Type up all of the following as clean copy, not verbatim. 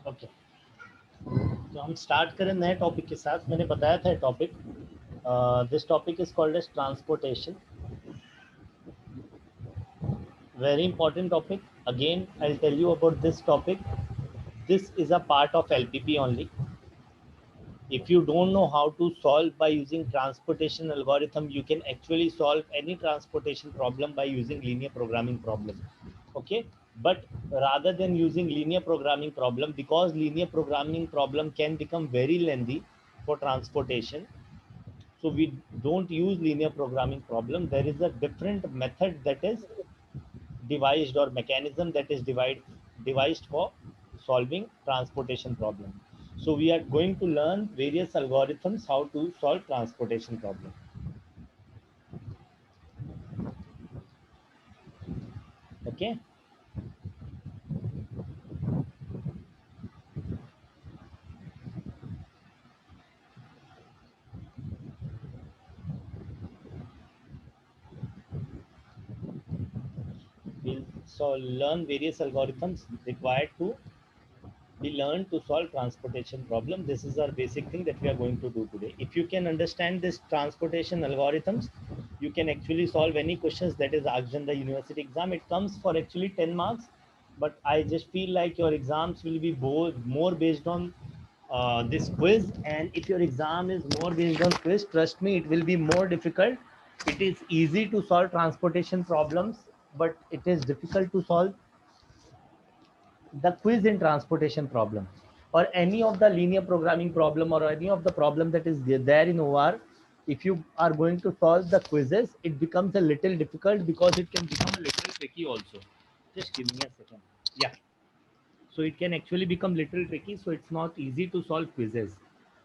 Okay, तो हम start करें नए टॉपिक के साथ। मैंने बताया था topic, this topic is called as transportation. Very important topic. Again, I'll tell you about this topic. This is a part of LPP only. If you don't know how to solve by using transportation algorithm, you can actually solve any transportation problem by using linear programming problem. Okay, but rather than using linear programming problem, because linear programming problem can become very lengthy for transportation, so we don't use linear programming problem. There is a different method that is devised, or mechanism that is devised for solving transportation problem. So we are going to learn various algorithms how to solve transportation problem. Okay, we'll so learn various algorithms required to be learned to solve transportation problem. This is our basic thing that we are going to do today. If you can understand this transportation algorithms, you can actually solve any questions that is asked in the university exam. It comes for actually 10 marks, but I just feel like your exams will be more based on this quiz. And if your exam is more based on quiz, trust me, it will be more difficult. It is easy to solve transportation problems, but it is difficult to solve the quiz in transportation problem, or any of the linear programming problem, or any of the problem that is there in OR. If you are going to solve the quizzes, it becomes a little difficult because it can become a little tricky also. Just give me a second. Yeah, so it can actually become little tricky, so it's not easy to solve quizzes.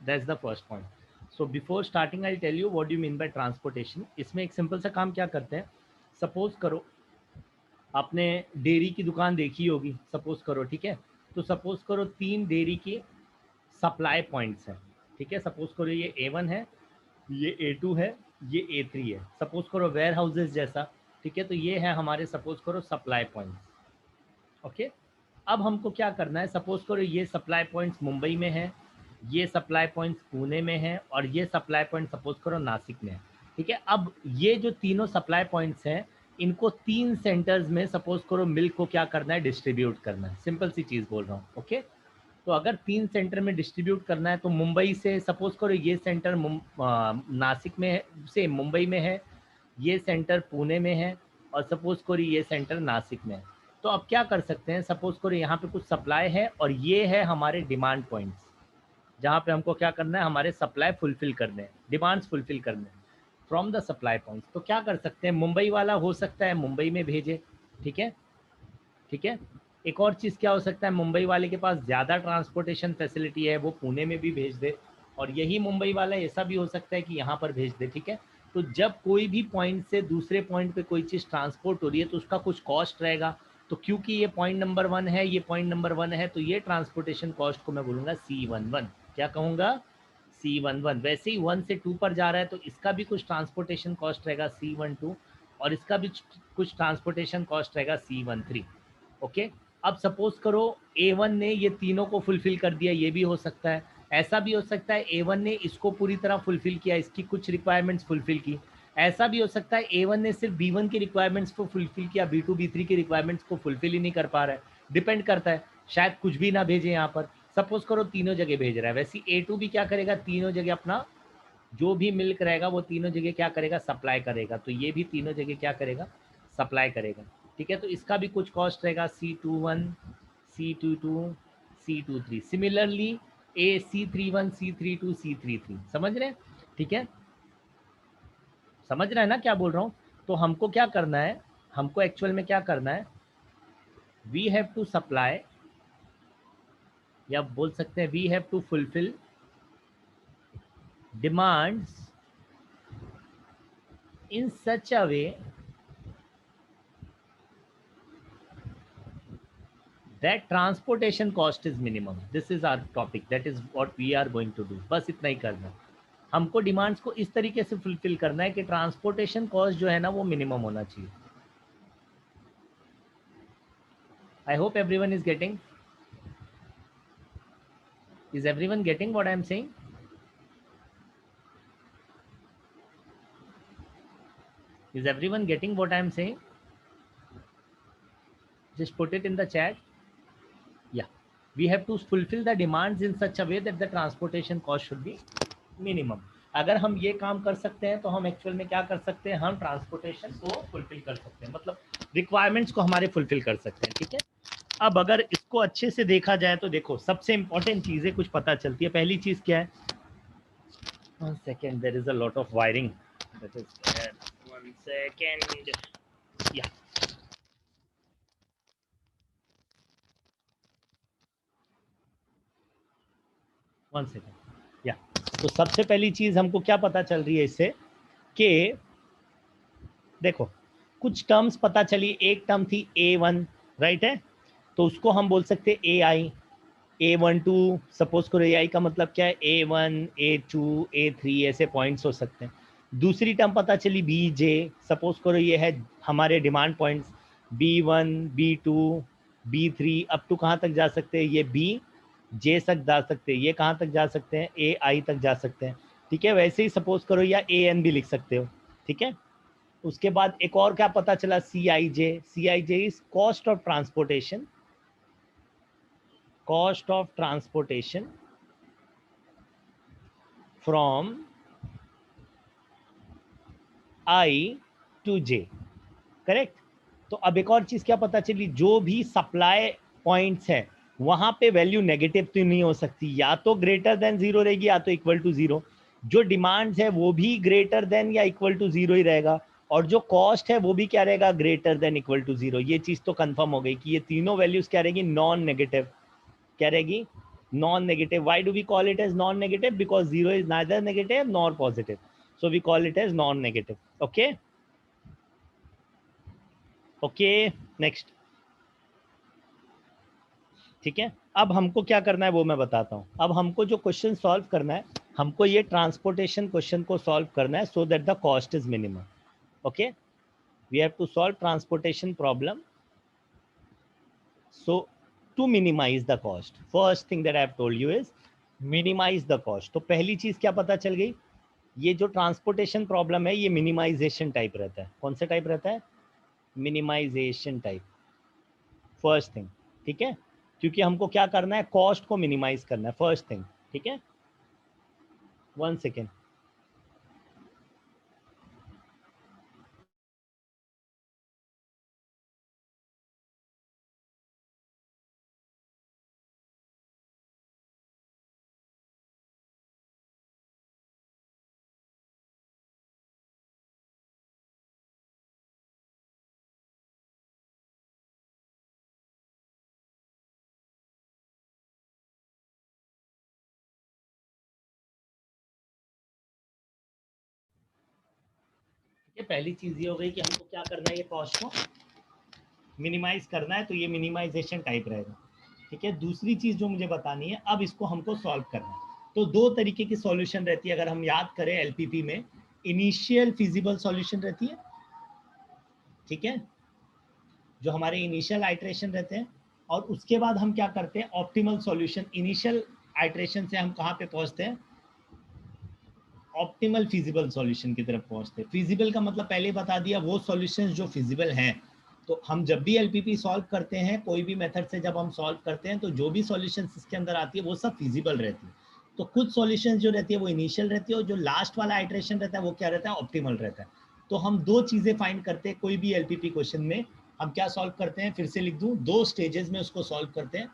That's the first point. So before starting, I'll tell you what do you mean by transportation. इसमें एक simple सा काम क्या करते हैं, suppose करो आपने dairy की दुकान देखी होगी, सपोज करो, ठीक है। तो सपोज करो 3 डेयरी की सप्लाई पॉइंट्स हैं, ठीक है। सपोज करो ये A1 है, ये A2 है, ये A3 है, सपोज करो वेयर हाउसेज जैसा, ठीक है। तो ये है हमारे सपोज करो सप्लाई पॉइंट्स। ओके, अब हमको क्या करना है, सपोज करो ये सप्लाई पॉइंट्स मुंबई में है, ये सप्लाई पॉइंट्स पुणे में है, और ये सप्लाई पॉइंट सपोज करो नासिक में है, ठीक है। अब ये जो तीनों सप्लाई पॉइंट्स हैं, इनको 3 सेंटर्स में सपोज करो मिल्क को क्या करना है, डिस्ट्रीब्यूट करना है। सिंपल सी चीज़ बोल रहा हूँ। ओके, तो अगर 3 सेंटर में डिस्ट्रीब्यूट करना है, तो मुंबई से सपोज करो ये सेंटर नासिक में है, से मुंबई में है, ये सेंटर पुणे में है, और सपोज करो ये सेंटर नासिक में है। तो अब क्या कर सकते हैं, सपोज करो यहाँ पे कुछ सप्लाई है, और ये है हमारे डिमांड पॉइंट्स, जहाँ पे हमको क्या करना है, हमारे सप्लाई फुलफिल करने हैं, डिमांड्स फुलफिल करने हैं फ्रॉम द सप्लाई पॉइंट्स। तो क्या कर सकते हैं, मुंबई वाला हो सकता है मुंबई में भेजे, ठीक है, ठीक है। एक और चीज़ क्या हो सकता है, मुंबई वाले के पास ज़्यादा ट्रांसपोर्टेशन फैसिलिटी है, वो पुणे में भी भेज दे, और यही मुंबई वाला ऐसा भी हो सकता है कि यहाँ पर भेज दे, ठीक है। तो जब कोई भी पॉइंट से दूसरे पॉइंट पे कोई चीज़ ट्रांसपोर्ट हो रही है, तो उसका कुछ कॉस्ट रहेगा। तो क्योंकि ये पॉइंट नंबर 1 है, ये पॉइंट नंबर 1 है, तो ये ट्रांसपोर्टेशन कॉस्ट को मैं बोलूँगा C11। क्या कहूँगा, C11। वैसे ही 1 से 2 पर जा रहा है, तो इसका भी कुछ ट्रांसपोर्टेशन कॉस्ट रहेगा C12, और इसका भी कुछ ट्रांसपोर्टेशन कॉस्ट रहेगा C13। ओके, अब सपोज करो A1 ने ये तीनों को फुलफिल कर दिया, ये भी हो सकता है। ऐसा भी हो सकता है A1 ने इसको पूरी तरह फुलफिल किया, इसकी कुछ रिक्वायरमेंट्स फुलफिल की। ऐसा भी हो सकता है A1 ने सिर्फ B1 की रिक्वायरमेंट्स को फुलफिल किया, B2 B3 की रिक्वायरमेंट्स को फुलफिल ही नहीं कर पा रहा है। डिपेंड करता है, शायद कुछ भी ना भेजे यहाँ पर। सपोज करो तीनों जगह भेज रहा है, वैसे A2 भी क्या करेगा, तीनों जगह अपना जो भी मिल्क रहेगा वो तीनों जगह क्या करेगा, सप्लाई करेगा। तो ये भी तीनों जगह क्या करेगा, सप्लाई करेगा, ठीक है। तो इसका भी कुछ कॉस्ट रहेगा C21, C22, C23। Similarly C31, C32, C33, समझ रहे हैं, ठीक है। समझ रहे हैं ना क्या बोल रहा हूँ। तो हमको क्या करना है, हमको एक्चुअल में क्या करना है, वी हैव टू सप्लाई, या बोल सकते हैं we have to fulfil demands in such a way that transportation cost is minimum. This is our topic, that is what we are going to do. बस इतना ही करना है, हमको डिमांड्स को इस तरीके से फुलफिल करना है कि ट्रांसपोर्टेशन कॉस्ट जो है ना वो मिनिमम होना चाहिए। I hope everyone is getting. Is everyone getting what I am saying? Is everyone getting what I am saying? Just put it in the chat. Yeah. We have to fulfill the demands in such a way that the transportation cost should be minimum. अगर हम ये काम कर सकते हैं तो हम actual में क्या कर सकते हैं, हम ट्रांसपोर्टेशन को फुलफिल कर सकते हैं, मतलब रिक्वायरमेंट्स को हमारे फुलफिल कर सकते हैं. ठीक है. अब अगर इसको अच्छे से देखा जाए तो देखो सबसे इंपॉर्टेंट चीजें कुछ पता चलती है. पहली चीज क्या है, 1 second, there is a lot of wiring that is there. 1 second. Yeah. 1 second. Yeah. तो सबसे पहली चीज हमको क्या पता चल रही है इससे कि देखो कुछ टर्म्स पता चली. एक टर्म थी A1, राइट है, तो उसको हम बोल सकते हैं AI. A12 सपोज करो, AI का मतलब क्या है, A1, A2, A3 ऐसे पॉइंट्स हो सकते हैं. दूसरी टर्म पता चली BJ, सपोज करो ये है हमारे demand points B1, B2, B3 up to कहाँ तक जा सकते हैं, ये BJ तक जा सकते हैं. ये कहाँ तक जा सकते हैं, AI तक जा सकते हैं. ठीक है. वैसे ही सपोज करो या AN भी लिख सकते हो. ठीक है. उसके बाद एक और क्या पता चला, CIJ. CIJ is cost of transportation, cost of transportation from I to J. Correct. तो अब एक और चीज क्या पता चली, जो भी सप्लाई पॉइंट्स है वहां पे वैल्यू नेगेटिव तो नहीं हो सकती, या तो ग्रेटर देन जीरो रहेगी या तो इक्वल टू जीरो. जो डिमांड्स है वो भी ग्रेटर देन या इक्वल टू जीरो ही रहेगा, और जो कॉस्ट है वो भी क्या रहेगा, greater than equal to zero. ये चीज तो कंफर्म हो गई कि ये तीनों वैल्यूज क्या रहेगी, नॉन नेगेटिव. क्या रहेगी, non-negative. Why do we call it as non-negative? Because zero is neither negative nor positive, so we call it as non-negative. Okay. Okay, next. ठीक है. अब हमको क्या करना है वो मैं बताता हूँ. अब हमको जो क्वेश्चन सॉल्व करना है, हमको ये ट्रांसपोर्टेशन क्वेश्चन को सॉल्व करना है so that the cost is minimum. Okay. We have to solve transportation problem so to minimize the cost. First thing that I have told you is minimize the cost. तो पहली चीज क्या पता चल गई, ये जो ट्रांसपोर्टेशन प्रॉब्लम है ये मिनिमाइजेशन टाइप रहता है. कौन सा टाइप रहता है, मिनिमाइजेशन टाइप. First thing. ठीक है. क्योंकि हमको क्या करना है, कॉस्ट को मिनिमाइज करना है. First thing. ठीक है. 1 सेकेंड. ये पहली चीज ये हो गई कि हमको क्या करना है, ये कॉस्ट को मिनिमाइज करना है, तो ये मिनिमाइजेशन टाइप रहेगा. ठीक है. दूसरी चीज जो मुझे बतानी है, अब इसको हमको सॉल्व करना है. तो दो तरीके की सॉल्यूशन रहती है. अगर हम याद करें एलपीपी में इनिशियल फिजिबल सॉल्यूशन रहती है. ठीक है. जो हमारे इनिशियल आइट्रेशन रहते हैं, और उसके बाद हम क्या करते हैं, ऑप्टिमल सॉल्यूशन. इनिशियल आइट्रेशन से हम कहाँ पे पहुंचते हैं, ऑप्टिमल फिजिबल सॉल्यूशन की तरफ पहुंचते हैं. फिजिबल का मतलब पहले बता दिया, वो सॉल्यूशंस जो फिजिबल हैं. तो हम जब भी एलपीपी सॉल्व करते हैं, कोई भी मेथड से जब हम सॉल्व करते हैं, तो जो भी सॉल्यूशंस इसके अंदर आती है वो सब फिजिबल रहती है. तो कुछ सॉल्यूशंस जो रहती है वो इनिशियल रहती है, और जो लास्ट वाला आइट्रेशन रहता है वो क्या रहता है, ऑप्टिमल रहता है. तो हम दो चीजें फाइंड करते हैं कोई भी एलपीपी क्वेश्चन में. हम क्या सॉल्व करते हैं, फिर से लिख दूं, दो स्टेजेस में उसको सॉल्व करते हैं.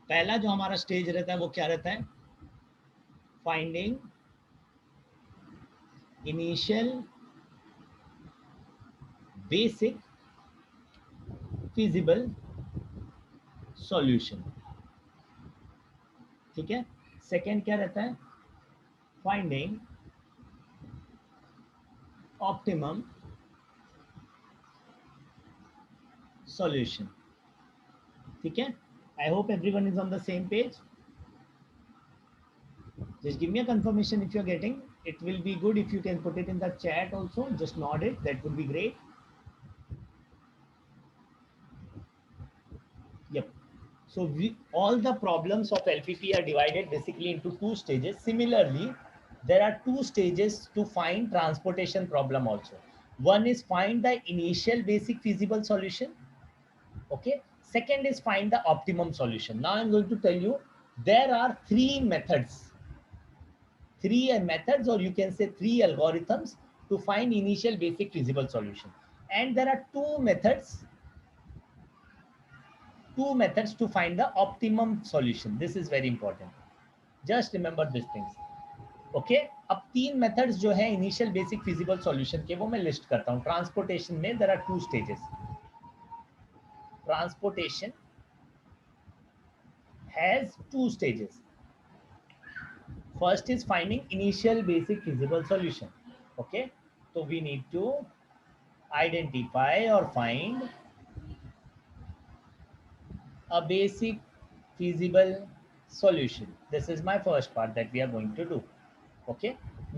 पहला जो हमारा स्टेज रहता है वो क्या रहता है, finding initial basic feasible solution. ठीक है. सेकेंड क्या रहता है, फाइंडिंग ऑप्टिमम सॉल्यूशन. ठीक है. I hope everyone is on the same page. Just give me a confirmation if you are getting. it will be good if you can put it in the chat also. Just nod it, that would be great. Yep. So all the problems of LPP are divided basically into two stages. Similarly, there are two stages to find transportation problem also. One is find the initial basic feasible solution. Okay. Second is find the optimum solution. Now I'm going to tell you there are three methods, or you can say three algorithms to find initial basic feasible solution. And there are two methods to find the optimum solution. This is very important. Just remember these things. Okay अब तीन methods जो है initial basic feasible solution के वो मैं list करता हूं. Transportation में there are two stages. Transportation has two stages. First is finding initial basic feasible solution. Okay, तो वी नीड टू आइडेंटिफाई और find a basic feasible solution. This is my first part that we are going to do. Okay,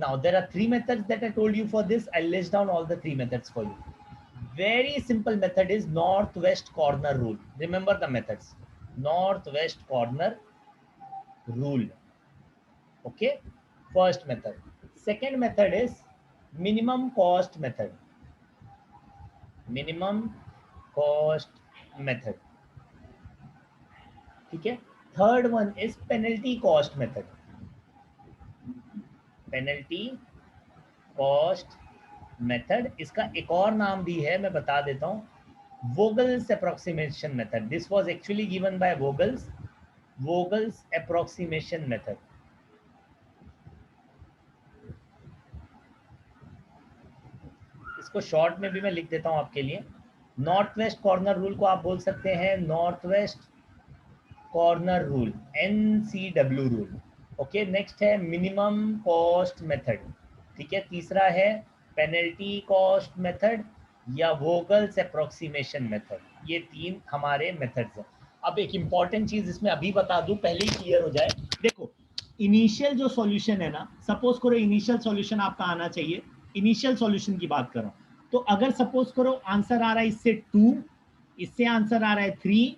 now there are three methods that I told you for this. I'll list down all the three methods for you. Very simple method is northwest corner rule. Remember the methods. Northwest corner rule. Okay, first method. Second method is minimum cost method. Minimum cost method. ठीक है. Third one is penalty cost method. Penalty cost method, इसका एक और नाम भी है, मैं बता देता हूं. Vogel's approximation method. This was actually given by Vogel's approximation method. इसको शॉर्ट में भी मैं लिख देता हूं आपके लिए. नॉर्थ वेस्ट कॉर्नर रूल को आप बोल सकते हैं north west corner rule, NCW rule. Okay, next है मिनिमम कॉस्ट मेथड. ठीक है, तीसरा है पेनल्टी कॉस्ट मेथड या वोगल्स अप्रोक्सीमेशन मेथड. ये तीन हमारे मेथड्स हैं. अब एक इंपॉर्टेंट चीज इसमें अभी बता दूं, पहले ही क्लियर हो जाए. देखो, इनिशियल जो सॉल्यूशन है ना, सपोज करो इनिशियल सॉल्यूशन आपका आना चाहिए. इनिशियल सॉल्यूशन की बात करो तो अगर सपोज करो आंसर आ रहा है इससे 2, इससे आंसर आ रहा है 3,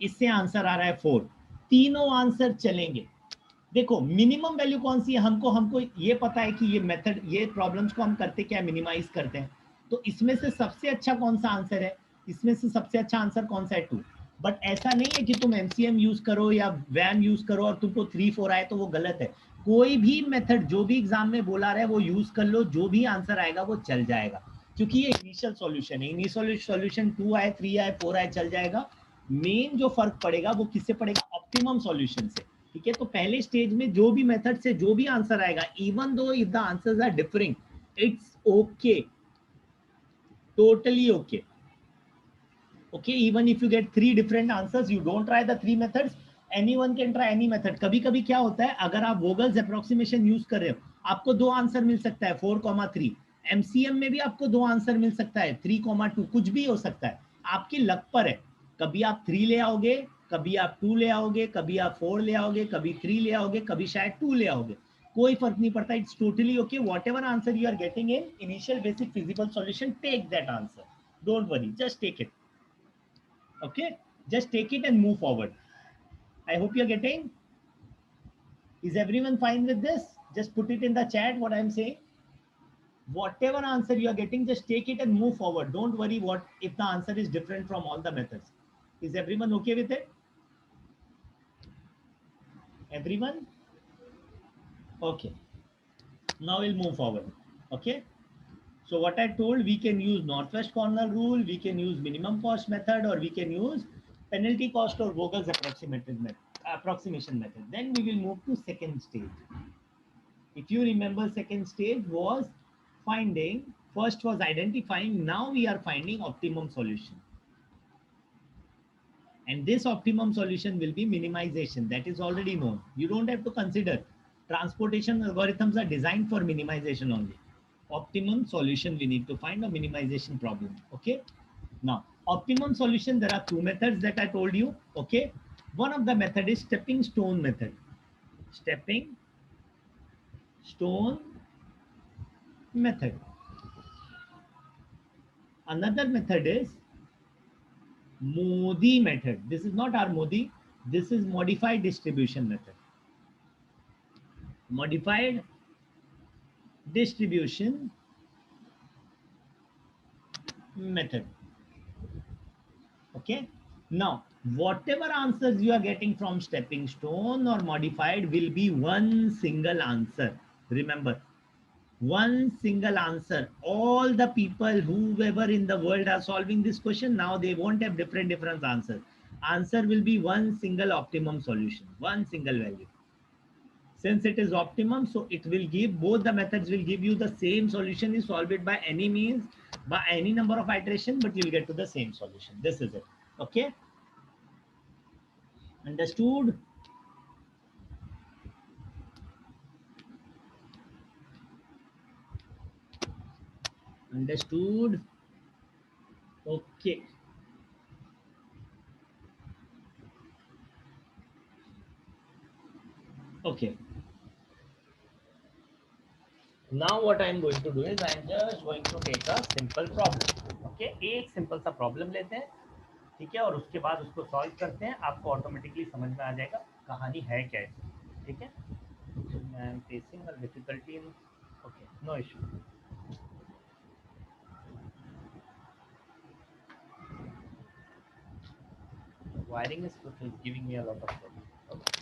इससे आंसर आ रहा है 4, तीनों आंसर चलेंगे. देखो मिनिमम वैल्यू कौन सी है, हमको ये पता है कि ये मेथड, ये प्रॉब्लम्स को हम करते क्या, मिनिमाइज करते हैं. तो इसमें से सबसे अच्छा कौन सा आंसर है, इसमें से सबसे अच्छा आंसर कौन सा है, 2. बट ऐसा नहीं है कि तुम MCM यूज करो या वैन यूज करो और तुमको 3-4 आए तो वो गलत है. कोई भी मेथड जो भी एग्जाम में बोला रहा है वो यूज कर लो, जो भी आंसर आएगा वो चल जाएगा, क्योंकि ये इनिशियल सॉल्यूशन है. इनिशियल सॉल्यूशन 2 आए, 3 आए, 4 आए, चल जाएगा. मेन जो फर्क पड़ेगा वो किससे पड़ेगा, ऑप्टिमम सॉल्यूशन से. ठीक है, तो पहले स्टेज में जो भी मेथड से जो भी आंसर आएगा, even though if the answers are differing, it's okay, totally okay. Okay, even if you get 3 different answers, you don't try the 3 methods. Anyone can try any method. कभी कभी क्या होता है, अगर आप Vogel's approximation यूज कर रहे हो, आपको 2 आंसर मिल सकता है, 4,3. MCM में भी आपको 2 आंसर मिल सकता है, 3,2, कुछ भी हो सकता है, आपकी लक पर है. कभी आप 3 ले आओगे, कभी आप 2 ले आओगे, कभी आप 4 ले आओगे, कभी 3 ले आओगे, कभी शायद 2 ले आओगे, कोई फर्क नहीं पड़ता. It's totally okay. Whatever answer you are getting in initial basic feasible solution, take that answer. Don't worry, just take it. Okay, just take it and move forward. I hope you're getting. Is everyone fine with this? Just put it in the chat what I'm saying. Whatever answer you are getting, just take it and move forward. Don't worry what if the answer is different from all the methods. Is everyone okay with it? Everyone? Okay, now we'll move forward. Okay, so what I told, we can use northwest corner rule, we can use minimum cost method, or we can use penalty cost or Vogel's approximation method. Then we will move to second stage. If you remember, second stage was finding, first was identifying, now we are finding optimum solution. And this optimum solution will be minimization. That is already known. You don't have to consider. Transportation algorithms are designed for minimization only. Optimum solution we need to find, a minimization problem. Okay. Now, optimum solution, there are 2 methods that I told you. Okay. One of the method is stepping stone method. Stepping stone method. Another method is Modi method. This is not our Modi. This is modified distribution method. Modified distribution method. Okay. Now, whatever answers you are getting from stepping stone or modified will be one single answer. Remember, one single answer. All the people, whoever in the world are solving this question, now they won't have different answers. Answer will be one single optimum solution, one single value. Since it is optimum, so it will give, both the methods will give you the same solution. You solve it by any means, by any number of iteration, but you'll get to the same solution. This is it. Okay. Understood? Understood? Okay. Okay. Now what I am going to do is I am just going to take a simple problem. Okay, एक simple सा problem लेते हैं, ठीक है, और उसके बाद उसको सॉल्व करते हैं. आपको ऑटोमेटिकली समझ में आ जाएगा कहानी है क्या है. ठीक है. I am facing a difficulty in. Okay, no issue. Wiring is giving me a lot of problem. Okay.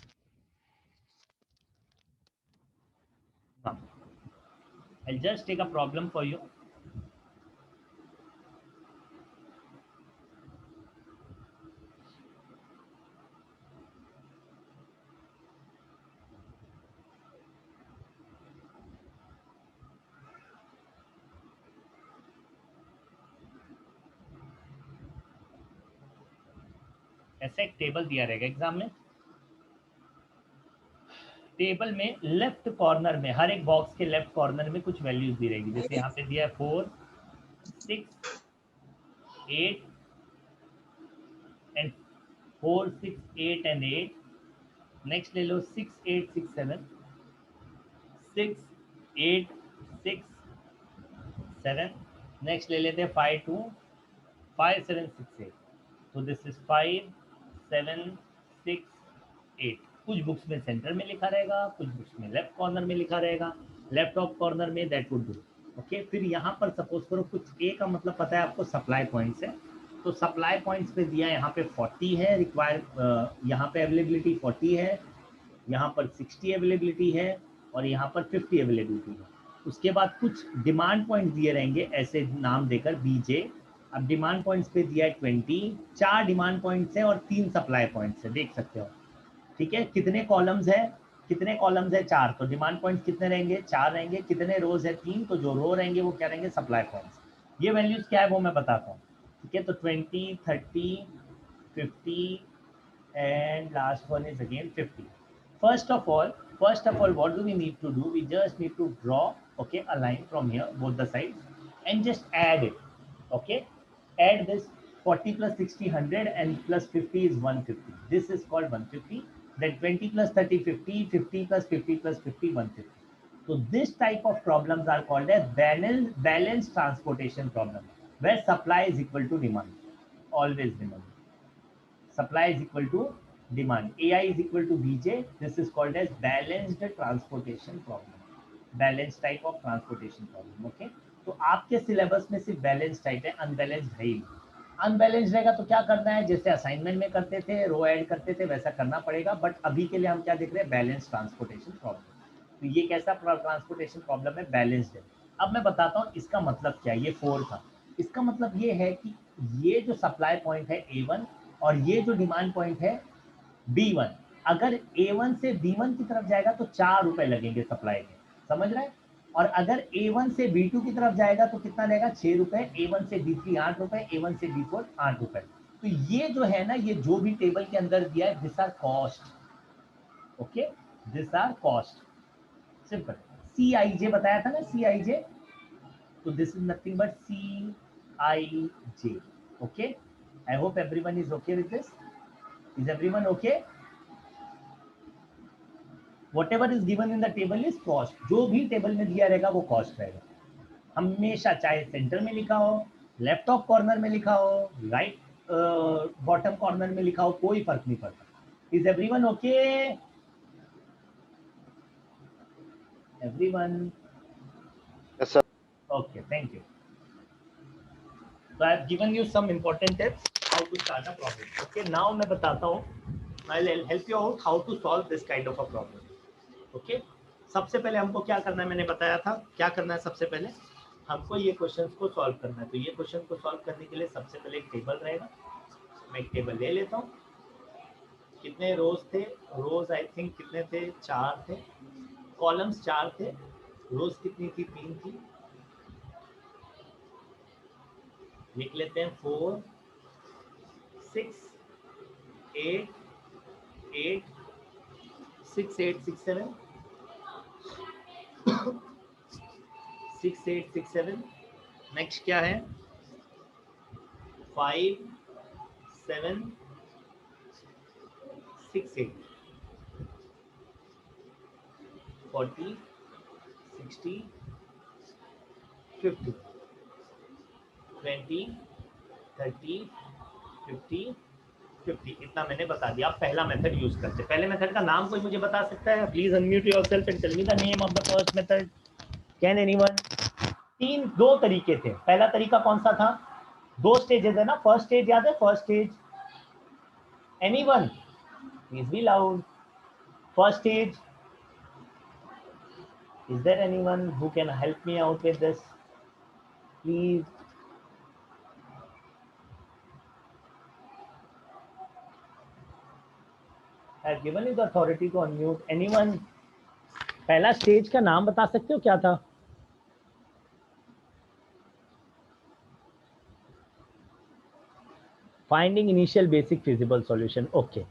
Now, I'll just take a problem for you. ऐसा एक टेबल दिया रहेगा एग्जाम में. टेबल में लेफ्ट कॉर्नर में, हर एक box के left corner में कुछ वैल्यूज दी रहेगी. जैसे यहाँ पे दिया है 4, 6, 8 एंड 4, 6, 8 एंड 8. नेक्स्ट ले लो 6, 8, 6, 7, 6, 8, 6, 7. नेक्स्ट ले लेते हैं 5, 2, 5, 7, 6, 8. तो दिस इज 5, 7, 6, 8. कुछ बुक्स में सेंटर में लिखा रहेगा, कुछ बुक्स में लेफ्ट कॉर्नर में लिखा रहेगा. लेफ्ट टॉप कॉर्नर में दैट वुड डू. ओके. फिर यहाँ पर सपोज करो कुछ ए का मतलब पता है आपको सप्लाई पॉइंट्स है. तो सप्लाई पॉइंट्स पे दिया यहाँ पे 40 है रिक्वायर, यहाँ पे अवेलेबिलिटी 40 है, यहाँ पर 60 अवेलेबिलिटी है और यहाँ पर 50 अवेलेबिलिटी है. उसके बाद कुछ डिमांड पॉइंट दिए रहेंगे ऐसे नाम देकर बीजे. अब डिमांड पॉइंट्स पे दिया है 20. 4 डिमांड पॉइंट्स है और 3 सप्लाई पॉइंट्स है, देख सकते हो. ठीक है. कितने कॉलम्स है, कितने कॉलम्स है 4. तो डिमांड पॉइंट्स कितने रहेंगे, 4 रहेंगे. कितने रोज है 3. तो जो रो रहेंगे वो क्या रहेंगे, सप्लाई पॉइंट्स. ये वैल्यूज क्या है वो मैं बताता हूँ. ठीक है. तो 20, 30, 50 and last one is again 50. First of all, what do we need to do? We just need to draw, okay, a line from here, both the sides, and just add it. Okay, add this 40 plus 60, 100, and plus 50 is 150. This is called 150. Then 20 plus 30, 50, 50 plus 50 plus 50, 150. So this type of problems are called as balanced transportation problem, where supply is equal to demand. Always remember, supply is equal to demand. AI is equal to Bj. This is called as balanced transportation problem. Balanced type of transportation problem. Okay. तो आपके syllabus में सिर्फ balance type है, unbalanced है ही. Unbalanced रहेगा तो क्या करना है, जैसे असाइनमेंट में करते थे, रो ऐड करते थे, वैसा करना पड़ेगा. बट अभी के लिए हम क्या देख रहे हैं, बैलेंस ट्रांसपोर्टेशन प्रॉब्लम. तो ये कैसा ट्रांसपोर्टेशन प्रॉब्लम है, बैलेंस्ड है. अब मैं बताता हूँ इसका मतलब क्या है. ये 4 था. इसका मतलब ये है कि ये जो सप्लाई पॉइंट है A1 और ये जो डिमांड पॉइंट है B1, अगर A1 से B1 की तरफ जाएगा तो 4 रुपए लगेंगे सप्लाई के. समझ रहे हैं. और अगर A1 से B2 की तरफ जाएगा तो कितना लगेगा, 6 रुपए. A1 से B3 8 रुपए, A1 से B4 8 रुपए. तो ये जो है ना, ये जो भी टेबल के अंदर दिया है, this are cost. Okay, this are cost. Simple. CIJ बताया था ना, CIJ. तो this is nothing but CIJ. Okay. I hope everyone is okay with this. Is everyone okay? whatever is given in the table is cost. जो भी table में दिया रहेगा वो कॉस्ट रहेगा हमेशा, चाहे सेंटर में लिखा हो, लेफ्ट टॉप कॉर्नर में लिखा हो, राइट बॉटम कॉर्नर में लिखा हो, कोई फर्क नहीं पड़ता. Is everyone okay? Everyone? Yes, sir. Okay, thank you. So I have given you some important tips how to start a problem. Okay, now मैं बताता हूँ. I'll help you out how to solve this kind of a problem. Okay. सबसे पहले हमको क्या करना है, मैंने बताया था क्या करना है. सबसे पहले हमको ये क्वेश्चंस को सॉल्व करना है. तो ये क्वेश्चन को सॉल्व करने के लिए सबसे पहले एक टेबल रहेगा. मैं एक टेबल ले लेता हूँ. कितने रोज थे? रोज आई थिंक कितने थे? 4 थे. कॉलम्स 4 थे. रोज कितनी थी? 3 थी. लिख लेते हैं 4 6 8 8 6 8 6 7 6 8 6 7. नेक्स्ट क्या है? 5 7 6 8 40 60 50 20 30 50 50. इतना मैंने बता दिया. आप पहला मेथड यूज करते हैं. पहले मेथड का नाम कोई मुझे बता सकता है? Please unmute yourself and tell me the name of the first method. Can anyone? दो तरीके थे. पहला तरीका कौन सा था? 2 स्टेजेस है ना. फर्स्ट स्टेज याद है? First stage. Anyone? Please be loud. First stage. Is there anyone who can help me out with this? Please. I have given you the authority to unmute. Anyone? पहला stage का नाम बता सकते हो क्या था? Finding initial basic feasible solution. Okay.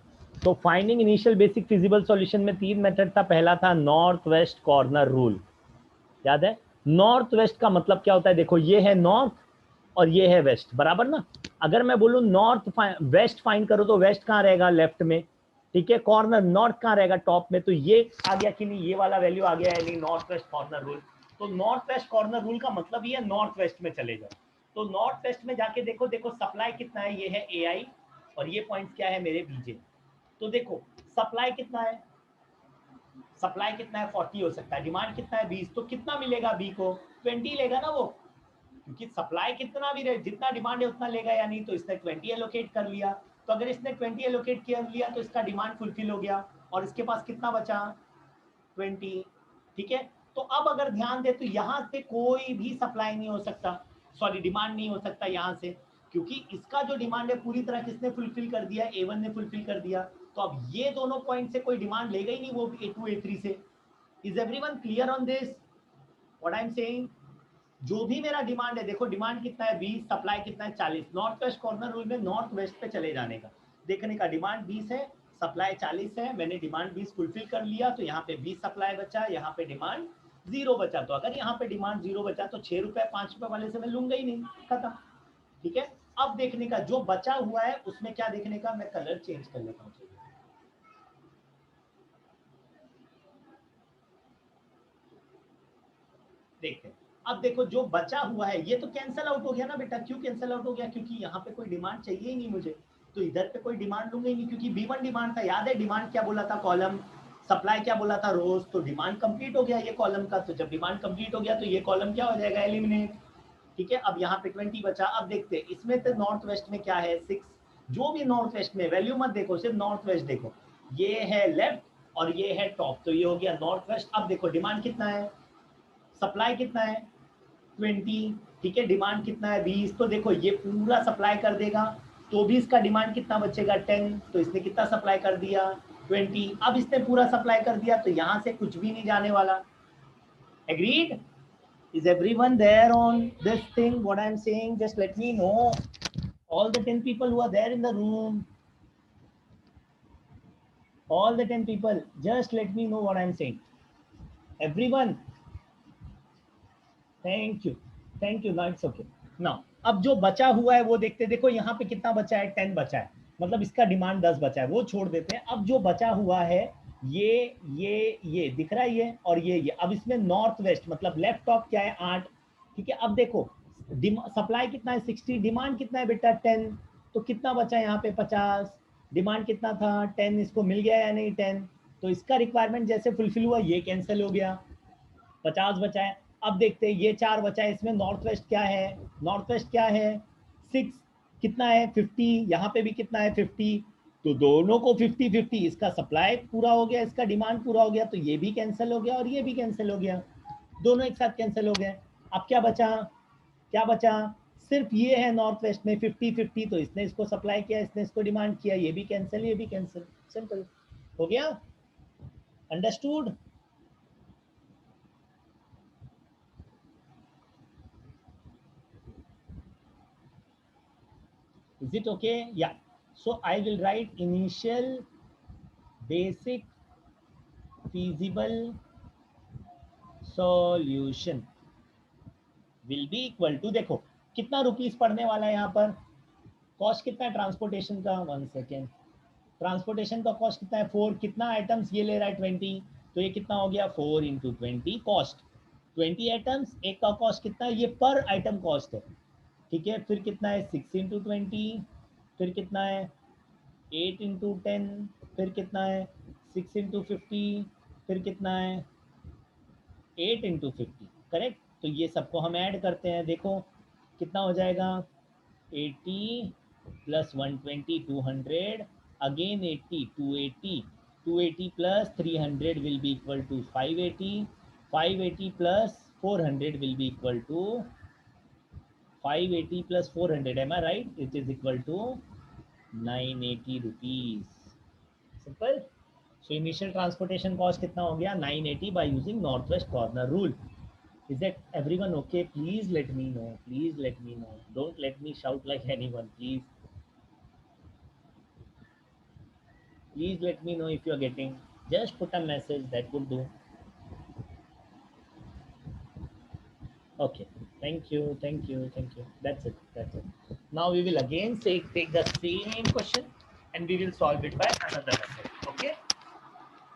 तो finding initial basic feasible solution में 3 मेथड था. पहला था नॉर्थ वेस्ट कॉर्नर रूल. याद है? नॉर्थ वेस्ट का मतलब क्या होता है? देखो ये है नॉर्थ और ये है वेस्ट, बराबर ना. अगर मैं बोलूं नॉर्थ वेस्ट फाइंड करो तो वेस्ट कहाँ रहेगा? लेफ्ट में. ठीक है. कॉर्नर नॉर्थ कहाँ रहेगा? टॉप में. तो ये आ गया कि नहीं? ये वाला वैल्यू आ गया है नहीं? North west corner rule. तो नॉर्थ वेस्ट कॉर्नर रूल का मतलब ये नॉर्थ वेस्ट में चले जाओ. तो नॉर्थ वेस्ट में जाके देखो. देखो सप्लाई कितना है? ये है ए आई और ये पॉइंट्स क्या है मेरे बीजे. तो देखो सप्लाई कितना है? सप्लाई कितना है? 40 हो सकता है. डिमांड कितना है? 20. तो कितना मिलेगा बी को? 20 लेगा ना वो, क्योंकि सप्लाई कितना भी रहे, जितना डिमांड है उतना लेगा या नहीं. तो इसने 20 एलोकेट कर लिया. तो अगर इसने 20 एलोकेट कर लिया तो इसका डिमांड फुलफिल हो गया और इसके पास कितना बचा? 20. ठीक है. तो अब अगर ध्यान दे तो यहाँ से कोई भी सप्लाई नहीं हो सकता, सॉरी डिमांड नहीं हो सकता यहाँ से, क्योंकि इसका जो डिमांड है पूरी तरह किसने फुलफिल कर दिया? A1 ने फुलफिल कर दिया. तो अब ये दोनों पॉइंट से कोई डिमांड लेगा ही नहीं, वो A2 A3 से. Is everyone clear on this what I am saying? जो भी मेरा डिमांड है, देखो डिमांड कितना है? 20. सप्लाई कितना है? 40. नॉर्थ वेस्ट कॉर्नर रूल में नॉर्थ वेस्ट पे चले जाने का, देखने का. डिमांड 20 है, सप्लाई 40 है. मैंने डिमांड 20 फुलफिल कर लिया तो यहाँ पे 20 सप्लाई बचा, यहाँ पे डिमांड 0 बचा. तो अगर यहाँ पे डिमांड 0 बचा तो 6 रुपए 5 रुपए वाले से मैं लूंगा ही नहीं. खत्म. ठीक है. अब देखने का जो बचा हुआ है उसमें क्या देखने का, मैं कलर चेंज कर लेता हूँ. देखते हैं. अब देखो जो बचा हुआ है ये तो कैंसिल आउट हो गया ना बेटा. क्यों कैंसिल आउट हो गया? क्योंकि यहाँ पे कोई डिमांड चाहिए ही नहीं मुझे, तो इधर पे कोई डिमांड लूंगा ही नहीं, क्योंकि B1 डिमांड था. याद है डिमांड क्या बोला था? कॉलम. सप्लाई क्या बोला था? रोज. तो डिमांड कंप्लीट हो गया ये कॉलम का. तो जब डिमांड कंप्लीट हो गया तो ये कॉलम क्या हो जाएगा? एलिमिनेट. ठीक है. अब यहाँ पे 20 बचा. अब देखते हैं इसमें तो नॉर्थ वेस्ट में क्या है? 6. जो भी नॉर्थ वेस्ट में, वैल्यू मत देखो, सिर्फ नॉर्थ वेस्ट देखो. ये है लेफ्ट और ये है टॉप. तो ये हो गया नॉर्थ वेस्ट. अब देखो डिमांड कितना है, सप्लाई कितना है? 20. ठीक है. डिमांड कितना है? 20. तो देखो ये पूरा सप्लाई कर देगा तो भी इसका डिमांड कितना बचेगा? 10. तो इसने कितना सप्लाई कर दिया? 20. अब इसने पूरा सप्लाई कर दिया तो यहाँ से कुछ भी नहीं जाने वाला. Agreed? Is everyone there on this thing what I'm saying? Just let me know, all the 10 people who are there in the room, all the 10 people, just let me know what I'm saying. Everyone? Thank you. Thank you. Now it's okay. Now अब जो बचा हुआ है वो देखते. देखो यहाँ पे कितना बचा है? 10 बचा है. मतलब इसका डिमांड 10 बचा है, वो छोड़ देते हैं. अब जो बचा हुआ है ये दिख रहा है, ये और ये. अब इसमें नॉर्थ वेस्ट मतलब लेफ्ट टॉप क्या है? 8. ठीक है. अब देखो सप्लाई कितना है? 60. डिमांड कितना है बेटा? 10. तो कितना बचा यहाँ पे? 50. डिमांड कितना था 10, इसको मिल गया या नहीं 10, तो इसका रिक्वायरमेंट जैसे फुलफिल हुआ ये कैंसिल हो गया, 50 बचा है। अब देखते हैं ये 4 बचा है, इसमें नॉर्थ वेस्ट क्या है, नॉर्थ वेस्ट क्या है 6, कितना है 50, यहाँ पे भी कितना है 50, तो दोनों को 50-50, इसका सप्लाई पूरा हो गया, इसका डिमांड पूरा हो गया, तो ये भी कैंसिल हो गया और ये भी कैंसिल हो गया, दोनों एक साथ कैंसिल हो गए। अब क्या बचा, क्या बचा, सिर्फ ये है नॉर्थ वेस्ट में 50-50, तो इसने इसको सप्लाई किया, इसने इसको डिमांड किया, ये भी कैंसिल, ये भी कैंसिल, सिंपल हो गया। Understood? Is it okay? Yeah. So I will write initial basic feasible solution will be equal to, देखो कितना रुपीस पड़ने वाला है यहाँ पर, कॉस्ट कितना है ट्रांसपोर्टेशन का, 1 सेकेंड, ट्रांसपोर्टेशन का कॉस्ट कितना है 4, कितना आइटम्स ये ले रहा है 20, तो ये कितना हो गया 4 × 20 कॉस्ट, 20 आइटम्स, एक का कॉस्ट कितना है, ये पर आइटम कॉस्ट है, ठीक है। फिर कितना है 6 × 20, फिर कितना है 8 × 10, फिर कितना है 6 × 50, फिर कितना है 8 × 50, करेक्ट। तो ये सबको हम ऐड करते हैं, देखो कितना हो जाएगा 80 + 120 200, again 80 280, 280 + 300 will be equal to 580, 580 + 400 will be equal to 580 + 400, am I right? It is equal to 980 rupees. Simple. So initial transportation cost कितना हो गया 980 by using northwest corner rule. Is that everyone okay? Please let me know. Please let me know. Don't let me shout like anyone. Please. Please let me know if you are getting. Just put a message, that would do. Okay. Thank you. Thank you. Thank you. That's it. That's it. Now we will again take the same question and we will solve it by another method. Okay.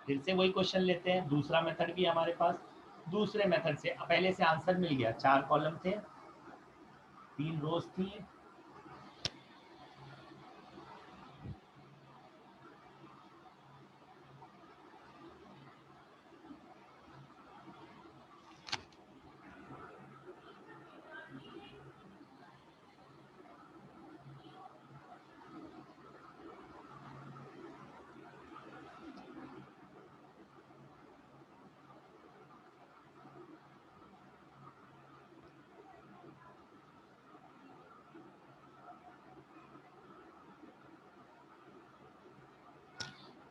फिर से वही question लेते हैं, दूसरा method भी हमारे पास, दूसरे method से पहले से आंसर मिल गया, 4 कॉलम थे, 3 रोज थी,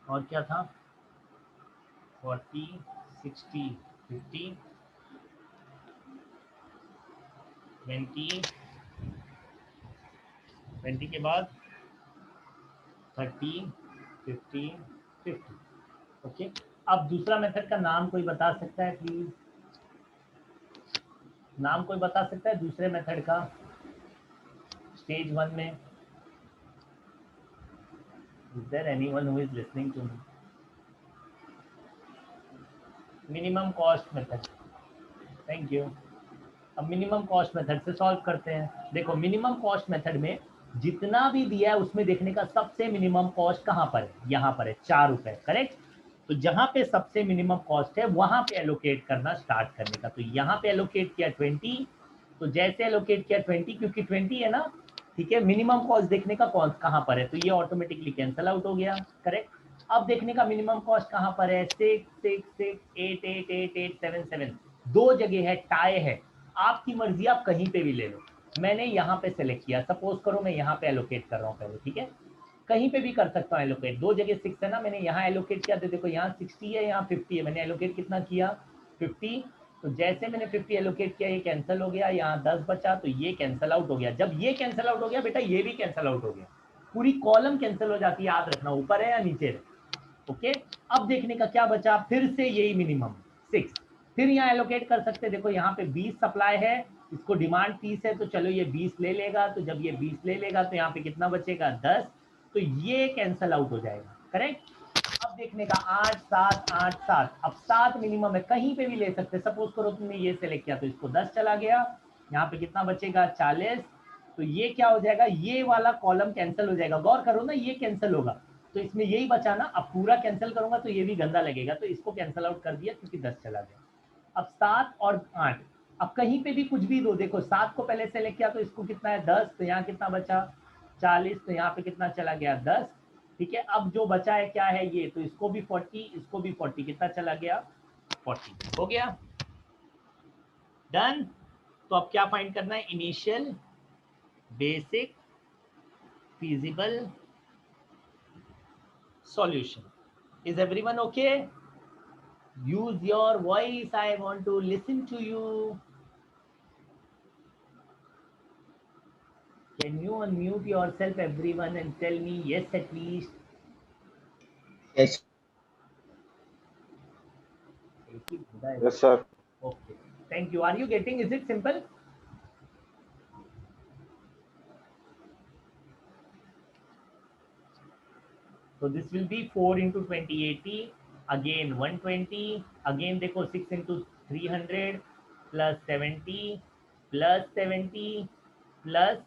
और क्या था 40 60 50 20 20 के बाद 30 50 50। ओके, अब दूसरा मेथड का नाम कोई बता सकता है प्लीज, नाम कोई बता सकता है दूसरे मेथड का स्टेज 1 में? Is there anyone who is listening to me? Minimum cost method, thank you. अब मिनिमम कॉस्ट मेथड से सॉल्व करते हैं। देखो मिनिमम कॉस्ट मेथड में जितना भी दिया है उसमें देखने का सबसे मिनिमम कॉस्ट कहाँ पर है, यहाँ पर है 4 रुपए, करेक्ट। तो जहाँ पे सबसे मिनिमम कॉस्ट है वहां पे एलोकेट करना स्टार्ट करने का, तो यहाँ पे एलोकेट किया 20, तो जैसे एलोकेट किया 20, क्योंकि 20 है ना, ठीक है, मिनिमम कॉस्ट देखने का कौन कहाँ पर है, तो ये ऑटोमेटिकली कैंसिल आउट हो गया, करेक्ट। अब देखने का मिनिमम कॉस्ट कहाँ पर है 6 6 6 8 8 8 8 7 7, दो जगह है, टाई है, आपकी मर्जी, आप कहीं पे भी ले लो। मैंने यहाँ पे सेलेक्ट किया, सपोज करो मैं यहाँ पे एलोकेट कर रहा हूँ पहले, ठीक है, कहीं पे भी कर सकता हूँ एलोकेट, दो जगह 6 है ना, मैंने यहाँ एलोकेट किया, तो देखो यहाँ 60 है, यहाँ 50 है, मैंने एलोकेट कितना किया 50, तो जैसे मैंने 50 एलोकेट किया ये कैंसिल हो गया, यहाँ 10 बचा, तो ये कैंसिल आउट हो गया। जब ये कैंसिल आउट हो गया बेटा ये भी कैंसिल आउट हो गया, पूरी कॉलम कैंसिल हो जाती है, याद रखना ऊपर है या नीचे है। ओके, अब देखने का क्या बचा, फिर से यही मिनिमम 6, फिर यहाँ एलोकेट कर सकते, देखो यहाँ पे 20 सप्लाई है, इसको डिमांड 30 है, तो चलो ये 20 ले लेगा, तो जब ये 20 ले लेगा तो यहाँ पे कितना बचेगा 10, तो ये कैंसिल आउट हो जाएगा, करेक्ट। अब देखने का 8 7 8 7, अब 7 मिनिमम है, कहीं पे भी ले सकते, सपोज करो तुमने ये सेलेक्ट किया तो इसको 10 चला गया, यहाँ पे कितना बचेगा 40, तो ये क्या हो जाएगा, ये वाला कॉलम कैंसिल हो जाएगा, गौर करो ना, ये कैंसिल होगा, तो इसमें यही बचा ना, अब पूरा कैंसिल करूंगा तो ये भी गंदा लगेगा, तो इसको कैंसिल आउट कर दिया क्योंकि 10 चला गया। अब 7 और 8, अब कहीं पे भी कुछ भी दो, देखो 7 को पहले सेलेक्ट किया तो इसको कितना है 10, तो यहाँ कितना बचा 40, तो यहाँ पे कितना चला गया 10। ठीक है, अब जो बचा है क्या है ये, तो इसको भी 40, इसको भी 40, कितना चला गया 40, हो गया डन। तो अब क्या फाइंड करना है, initial basic feasible solution. Is everyone okay? Use your voice, I want to listen to you. Can you unmute yourself everyone and tell me yes at least? Yes. Yes, sir. Okay, thank you. Are you getting, is it simple? So this will be 4 into 2080, again 120, again देखो 6 into 300 plus 70 plus 70 plus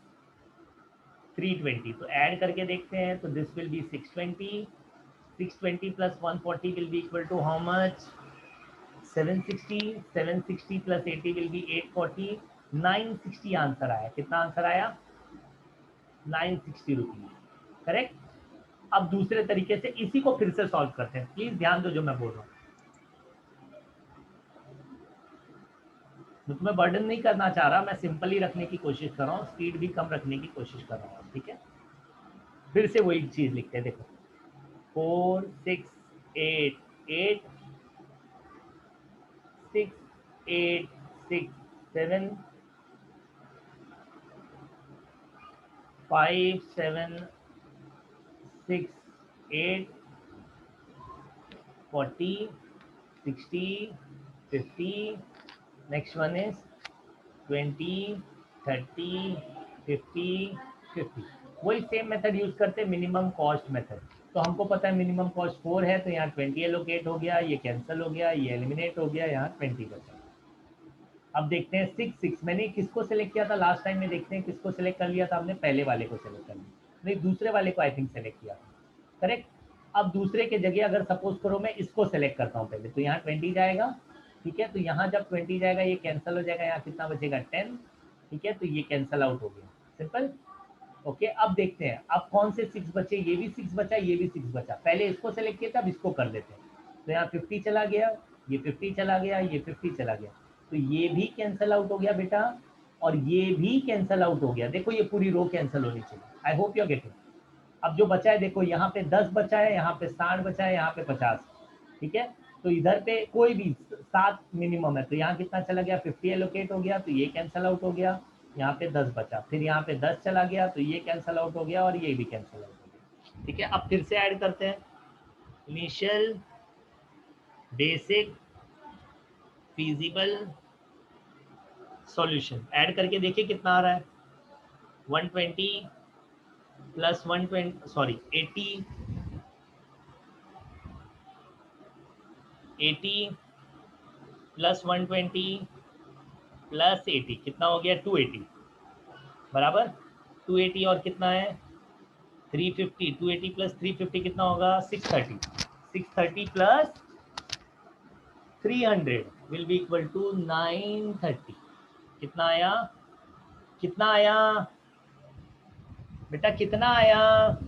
320, तो add करके देखते हैं, तो this will be 620, 620 plus 140 will be equal to how much, 760, 760 plus 80 will be 840, 960 answer आया। कितना answer आया, 960 rupees, correct. अब दूसरे तरीके से इसी को फिर से सॉल्व करते हैं, प्लीज ध्यान दो जो मैं बोल रहा हूँ, मैं तुम्हें बर्डन नहीं करना चाह रहा, मैं सिंपल ही रखने की कोशिश कर रहा हूँ, स्पीड भी कम रखने की कोशिश कर रहा हूँ, ठीक है। फिर से वही चीज लिखते हैं, देखो 4 6 8 8 6 8 6 7 5 7 6 8 40 60 50, next one is 20 30 50 50। वही सेम मेथड यूज करते हैं, मिनिमम कॉस्ट मेथड। तो हमको पता है मिनिमम कॉस्ट 4 है, तो यहाँ 20 एलोकेट हो गया, ये कैंसिल हो गया, ये एलिमिनेट हो गया, यहाँ 20 बचा। अब देखते हैं 6 6, मैंने किसको सिलेक्ट किया था लास्ट टाइम में, देखते हैं किसको सिलेक्ट कर लिया था हमने, पहले वाले को सिलेक्ट कर लिया, नहीं दूसरे वाले को आई थिंक सेलेक्ट किया था, करेक्ट। अब दूसरे के जगह अगर सपोज करो मैं इसको सेलेक्ट करता हूँ पहले, तो यहाँ 20 जाएगा, ठीक है, तो यहाँ जब 20 जाएगा ये कैंसिल हो जाएगा, यहाँ कितना बचेगा 10, ठीक है, तो ये कैंसिल आउट हो गया, सिंपल। ओके, अब देखते हैं अब कौन से 6 बचे, ये भी 6 बचा, ये भी 6 बचा, पहले इसको सेलेक्ट किया था, अब इसको कर लेते हैं, तो यहाँ 50 चला गया, ये 50 चला गया, ये 50 चला गया, तो ये भी कैंसिल आउट हो गया बेटा, और ये भी कैंसिल आउट हो गया, देखो ये पूरी रो कैंसिल होनी चाहिए, I hope you are getting. अब जो बचा है देखो, यहाँ पे 10 बचा है, यहाँ पे 60 बचा है, यहाँ पे 50, ठीक है, तो इधर पे कोई भी 7 मिनिमम है, तो यहाँ कितना चला गया 50 एलोकेट हो गया, तो ये कैंसिल आउट हो गया, यहाँ पे 10 बचा, फिर यहाँ पे 10 चला गया, तो ये कैंसिल आउट हो गया, और ये भी कैंसिल आउट हो गया, ठीक है। अब फिर से ऐड करते हैं, initial basic feasible solution, add करके देखिए कितना आ रहा है, 120 प्लस 120 सॉरी 80 प्लस 120 प्लस 80 कितना हो गया 280 बराबर 280, और कितना है 350, 280 प्लस 350 कितना होगा 630, 630 plus 300 will be equal to 930। कितना आया, कितना आया बेटा, कितना आया,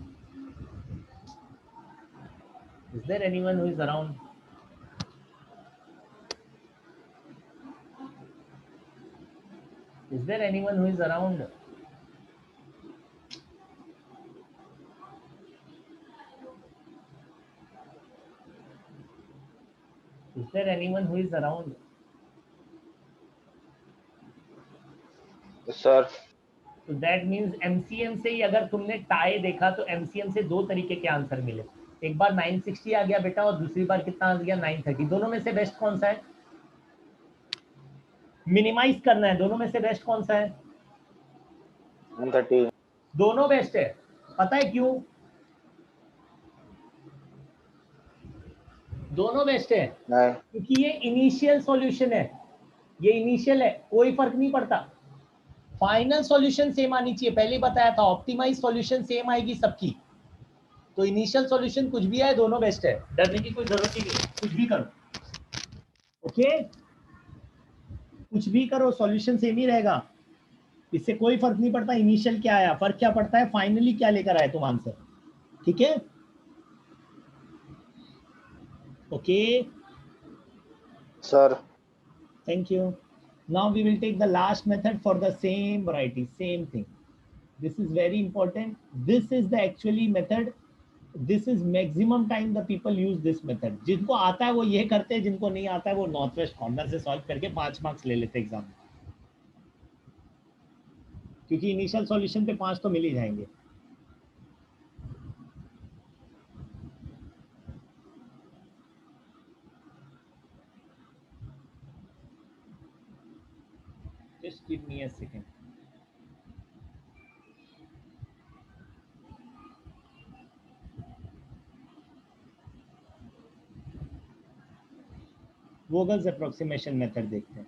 is there anyone who is around, is there anyone who is around? Is there anyone who is around? Yes, sir. तो दैट मीन्स एमसीएम से ही अगर तुमने टाई देखा तो एमसीएम से 2 तरीके के आंसर मिले, एक बार 960 आ गया बेटा, और दूसरी बार कितना आ गया 930, दोनों में से बेस्ट कौन सा है, मिनिमाइज करना है, दोनों में से बेस्ट कौन सा है, 130. दोनों बेस्ट है, पता है क्यों, दोनों बेस्ट है, नहीं. क्योंकि ये इनिशियल सॉल्यूशन है, ये इनिशियल है, कोई फर्क नहीं पड़ता, फाइनल सॉल्यूशन सेम आनी चाहिए, पहले बताया था ऑप्टिमाइज सॉल्यूशन सेम आएगी सबकी, तो इनिशियल सॉल्यूशन कुछ भी है, दोनों बेस्ट है, डरने की कोई जरूरत ही नहीं है, कुछ भी करो। ओके, कुछ भी करो, सॉल्यूशन सेम ही रहेगा, इससे कोई फर्क नहीं पड़ता इनिशियल क्या आया, फर्क क्या पड़ता है फाइनली क्या लेकर आए तुम आंसर। ठीक है, okay, sir. thank you. Now we will take the last method for the same variety, same thing. This is very important. This is the actually method. This is maximum time the people use this method. जिनको आता है वो ये करते हैं, जिनको नहीं आता है वो नॉर्थ वेस्ट कॉर्नर से सॉल्व करके 5 मार्क्स ले लेते एग्जाम में, क्योंकि इनिशियल सॉल्यूशन पे 5 तो मिल ही जाएंगे। Just give me a second. Vogel's approximation method देखते हैं,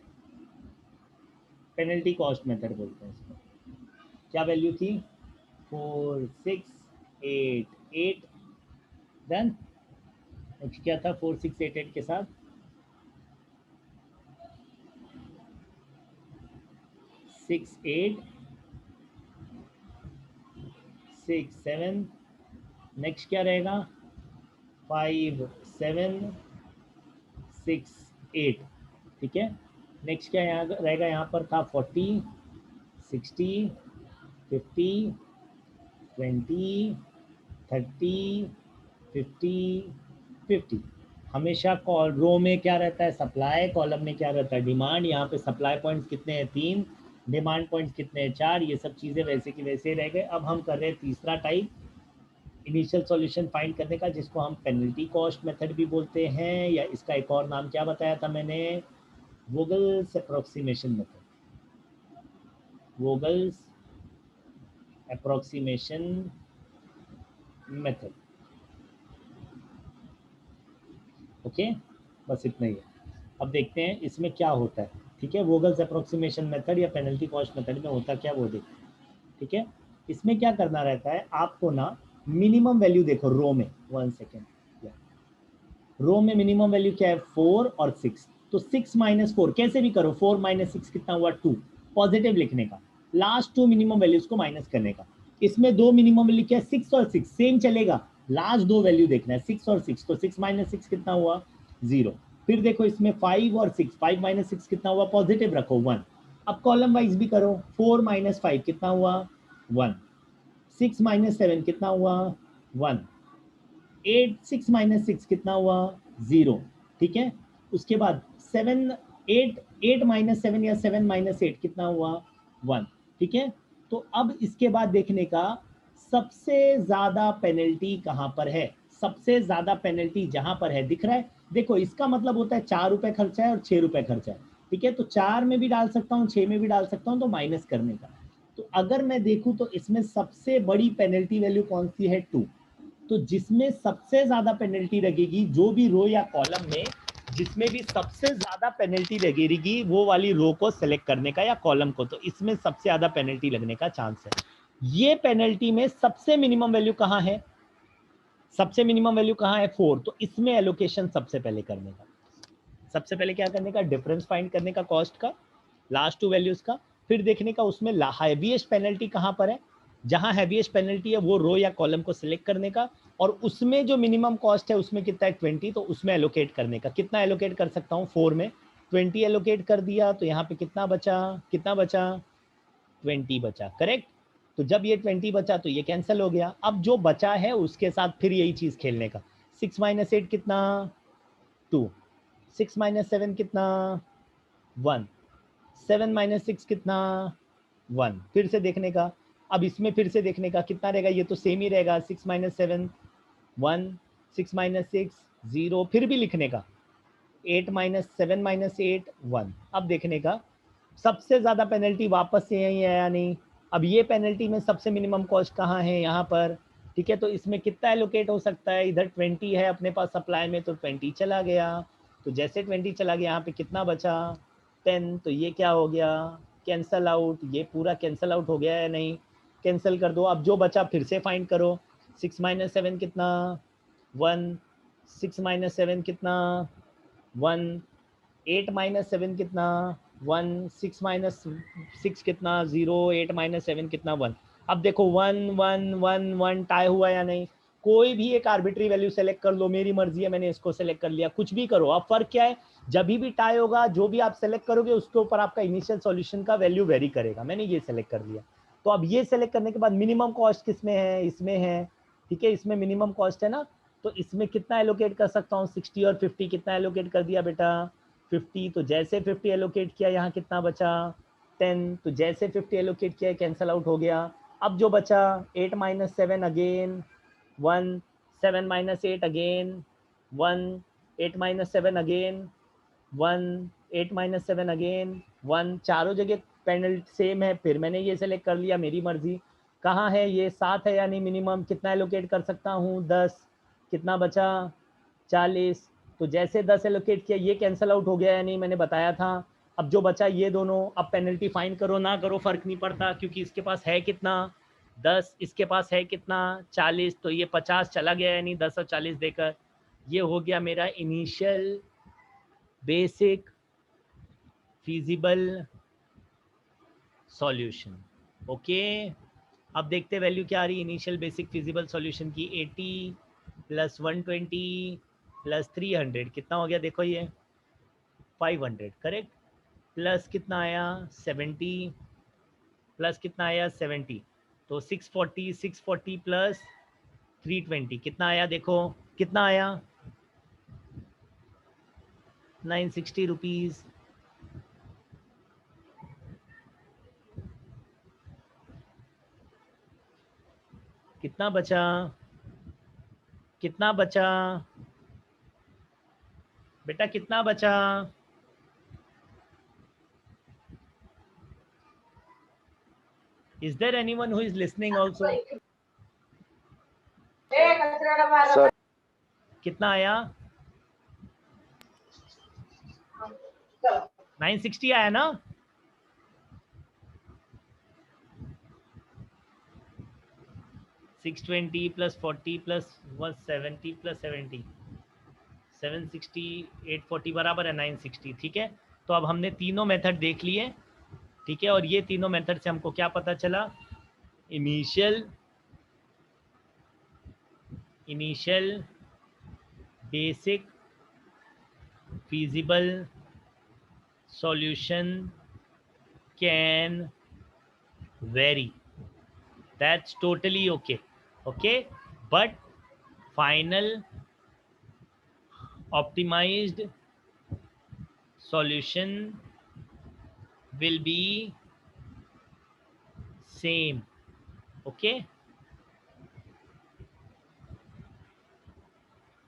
पेनल्टी कॉस्ट मेथड बोलते हैं इसको। क्या वैल्यू थी 4 6 8 8, देन नेक्स्ट क्या था 4 6 8 8 के साथ 6 8 6 7, नेक्स्ट क्या रहेगा 5 7 6 8, ठीक है। नेक्स्ट क्या यहाँ रहेगा, यहाँ पर था 40 60 50 20 30 50 50। हमेशा रो में क्या रहता है सप्लाई, कॉलम में क्या रहता है डिमांड। यहाँ पे सप्लाई पॉइंट्स कितने हैं 3, डिमांड पॉइंट्स कितने हैं 4, ये सब चीज़ें वैसे की वैसे रह गए। अब हम कर रहे हैं तीसरा टाइप इनिशियल सॉल्यूशन फाइंड करने का, जिसको हम पेनल्टी कॉस्ट मेथड भी बोलते हैं, या इसका एक और नाम क्या बताया था मैंने, Vogel's approximation method, Vogel's approximation method. Okay, बस इतना ही है। अब देखते हैं इसमें क्या होता है, ठीक है। वोगल्स अप्रोक्सीमेशन मेथड या पेनल्टी कॉस्ट मेथड में होता क्या वो देखते हैं, ठीक है। इसमें क्या करना रहता है आपको ना, मिनिमम वैल्यू देखो रो में, 1 सेकेंड, रो में मिनिमम वैल्यू क्या है 4 और 6, तो 6 - 4 कैसे भी करो, 4 - 6 कितना हुआ 2, पॉजिटिव लिखने का, लास्ट 2 मिनिमम वैल्यूज को माइनस करने का। इसमें 2 मिनिमम वैल्यू क्या है 6 और 6, सेम चलेगा, लास्ट 2 वैल्यू देखना है 6 और 6, तो 6 - 6 कितना हुआ 0। फिर देखो इसमें 5 और 6, 5 - 6 कितना हुआ, पॉजिटिव रखो 1। अब कॉलम वाइज भी करो, 4 - 5 कितना हुआ 1, 6 - 7 कितना हुआ 1, 8 6 - 6 कितना हुआ 0, ठीक है। उसके बाद 7 8 8 - 7 या 7 - 8 कितना हुआ 1, ठीक है। तो अब इसके बाद देखने का सबसे ज्यादा पेनल्टी कहां पर है, सबसे ज्यादा पेनल्टी जहां पर है दिख रहा है, देखो इसका मतलब होता है 4 रुपए खर्चा है और 6 रुपए खर्चा है, ठीक है। तो 4 में भी डाल सकता हूँ 6 में भी डाल सकता हूँ, तो माइनस करने का। तो अगर मैं देखूं तो इसमें सबसे बड़ी पेनल्टी वैल्यू कौन सी है 2, तो जिसमें सबसे ज्यादा पेनल्टी लगेगी, जो भी रो या कॉलम में जिसमें भी सबसे ज्यादा पेनल्टी लगेगी वो वाली रो को सिलेक्ट करने का या कॉलम को, तो इसमें सबसे ज्यादा पेनल्टी लगने का चांस है। ये पेनल्टी में सबसे मिनिमम वैल्यू कहां है, सबसे मिनिमम वैल्यू कहां है 4, तो इसमें एलोकेशन सबसे पहले करने का, सबसे पहले क्या करने का, डिफरेंस फाइंड करने का कॉस्ट का, लास्ट 2 वैल्यूज का। फिर देखने का उसमें हैवीएस्ट पेनल्टी कहां पर है, जहां हैवीएस्ट पेनल्टी है वो रो या कॉलम को सिलेक्ट करने का, और उसमें जो मिनिमम कॉस्ट है उसमें कितना है 20, तो उसमें एलोकेट करने का। कितना एलोकेट कर सकता हूं 4 में 20 एलोकेट कर दिया, तो यहाँ पे कितना बचा, कितना बचा 20 बचा, करेक्ट। तो जब ये 20 बचा तो ये कैंसिल हो गया। अब जो बचा है उसके साथ फिर यही चीज खेलने का, 6 - 8 कितना 2, 6 - 7 कितना 1, 7 - 6 कितना 1, फिर से देखने का। अब इसमें फिर से देखने का कितना रहेगा, ये तो सेम ही रहेगा, 6 - 7 1, 6 - 6 0, फिर भी लिखने का 8 - 7 - 8 1। अब देखने का सबसे ज्यादा पेनल्टी वापस से यही है या नहीं। अब ये पेनल्टी में सबसे मिनिमम कॉस्ट कहाँ है, यहाँ पर, ठीक है। तो इसमें कितना एलोकेट हो सकता है, इधर 20 है अपने पास सप्लाई में, तो 20 चला गया, तो जैसे 20 चला गया यहाँ पे कितना बचा 10, तो ये क्या हो गया कैंसल आउट, ये पूरा कैंसल आउट हो गया है नहीं, कैंसिल कर दो। अब जो बचा फिर से फाइंड करो, 6 माइनस 7 कितना 1, 6 माइनस 7 कितना 1, 8 माइनस 7 कितना 1, 6 माइनस 6 कितना 0, 8 माइनस 7 कितना 1। अब देखो 1 1 1 1 टाई हुआ या नहीं, कोई भी एक आर्बिट्री वैल्यू सेलेक्ट कर लो, मेरी मर्जी है, मैंने इसको सेलेक्ट कर लिया, कुछ भी करो। अब फर्क क्या है, जब भी टाई होगा जो भी आप सेलेक्ट करोगे उसके ऊपर आपका इनिशियल सॉल्यूशन का वैल्यू वेरी करेगा। मैंने ये सेलेक्ट कर लिया, तो अब ये सेलेक्ट करने के बाद मिनिमम कॉस्ट किस में है, इसमें है, ठीक है, इसमें मिनिमम कॉस्ट है ना, तो इसमें कितना एलोकेट कर सकता हूँ 60 और 50, कितना एलोकेट कर दिया बेटा 50। तो जैसे 50 एलोकेट किया यहाँ कितना बचा 10, तो जैसे 50 एलोकेट किया कैंसल आउट हो गया। अब जो बचा 8 minus 7 again 1, 7 minus 8 again 1, 8 minus 7 again 1, 8 minus 7 again 1, चारों जगह पेनल्टी सेम है। फिर मैंने ये सेलेक्ट कर लिया, मेरी मर्जी। कहाँ है ये 7 है यानी मिनिमम, कितना एलोकेट कर सकता हूँ 10, कितना बचा 40। तो जैसे 10 एलोकेट किया ये कैंसल आउट हो गया यानी मैंने बताया था। अब जो बचा ये दोनों, अब पेनल्टी फाइन करो ना करो फर्क नहीं पड़ता, क्योंकि इसके पास है कितना 10, इसके पास है कितना 40, तो ये 50 चला गया यानी 10 और 40 देकर। ये हो गया मेरा initial basic feasible solution. Okay, अब देखते वैल्यू क्या आ रही है इनिशियल बेसिक फिजिबल सॉल्यूशन की। 80 प्लस 120 प्लस 300 कितना हो गया, देखो ये 500 करेक्ट, प्लस कितना आया 70, प्लस कितना आया 70, तो 640 प्लस 320 कितना आया, देखो कितना आया 960 रुपीज़। कितना बचा, कितना बचा बेटा, कितना बचा, is there anyone who is listening also? Sir कितना आया 960 आया ना, सिक्स 20 प्लस 40 प्लस 170 प्लस 70 760 840 बराबर है 960। ठीक है, तो अब हमने तीनों मेथड देख लिए, ठीक है, और ये तीनों मेथड से हमको क्या पता चला, initial basic feasible solution can vary, that's totally okay, okay, but final optimized solution will be same, okay।